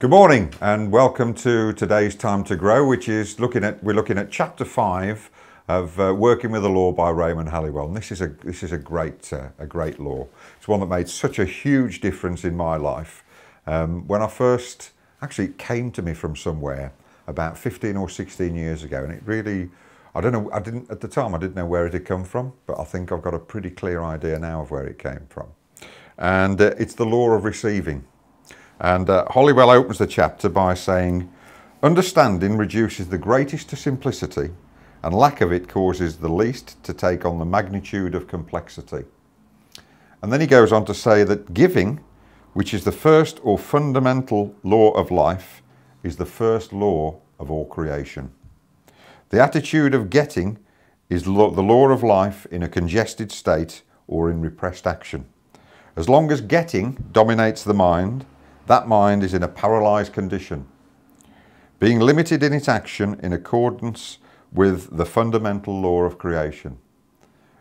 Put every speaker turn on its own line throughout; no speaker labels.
Good morning and welcome to today's Time to Grow, which is we're looking at chapter 5 of Working with the Law by Raymond Halliwell. And this is a great law. It's one that made such a huge difference in my life. When I first it came to me from somewhere about 15 or 16 years ago, and it really, at the time I didn't know where it had come from, but I think I've got a pretty clear idea now of where it came from. And it's the law of receiving. And Halliwell opens the chapter by saying, understanding reduces the greatest to simplicity, and lack of it causes the least to take on the magnitude of complexity. And then he goes on to say that giving, which is the first or fundamental law of life, is the first law of all creation. The attitude of getting is the law of life in a congested state or in repressed action. As long as getting dominates the mind, that mind is in a paralyzed condition, being limited in its action in accordance with the fundamental law of creation.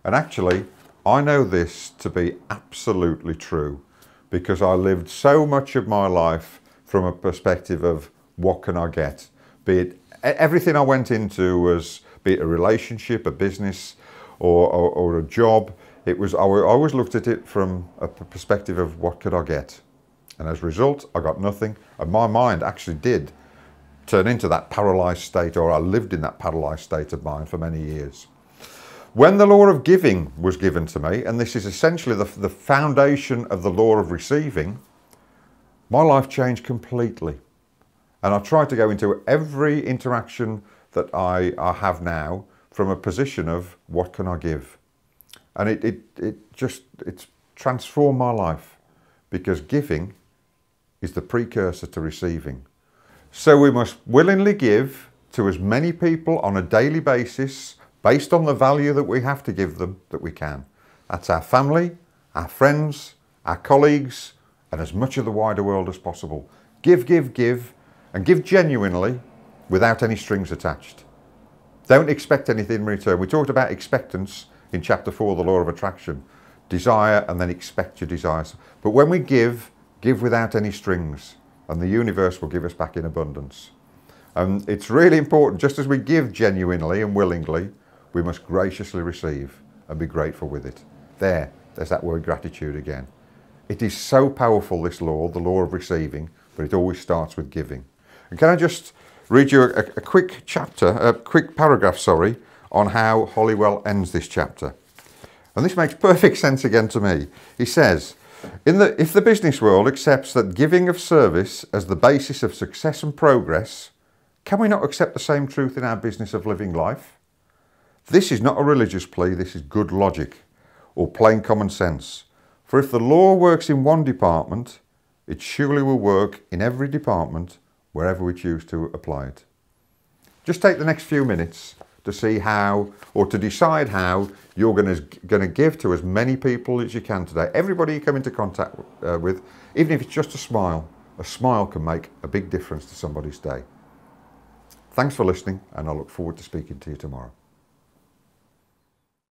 And actually, I know this to be absolutely true because I lived so much of my life from a perspective of what can I get? Be it everything I went into was, be it a relationship, a business, or a job, I always looked at it from a perspective of what could I get? And as a result, I got nothing. And my mind actually did turn into that paralyzed state, or I lived in that paralyzed state of mind for many years. When the law of giving was given to me, and this is essentially the foundation of the law of receiving, my life changed completely. And I try to go into every interaction that I have now from a position of what can I give? And it's transformed my life, because giving is the precursor to receiving. So we must willingly give to as many people on a daily basis based on the value that we have to give them that we can. That's our family, our friends, our colleagues, and as much of the wider world as possible. Give, and give genuinely without any strings attached. Don't expect anything in return. We talked about expectance in chapter 4, the law of attraction. Desire and then expect your desires. But when we give without any strings, and the universe will give us back in abundance. And it's really important, just as we give genuinely and willingly, we must graciously receive and be grateful with it. There's that word gratitude again. It is so powerful, this law, the law of receiving, but it always starts with giving. And can I just read you a quick paragraph, on how Halliwell ends this chapter. And this makes perfect sense again to me. He says, if the business world accepts that giving of service as the basis of success and progress, can we not accept the same truth in our business of living life? This is not a religious plea, this is good logic, or plain common sense. For if the law works in one department, it surely will work in every department wherever we choose to apply it. Just take the next few minutes to see how, or to decide how, you're going to give to as many people as you can today. Everybody you come into contact with, even if it's just a smile can make a big difference to somebody's day. Thanks for listening, and I look forward to speaking to you tomorrow.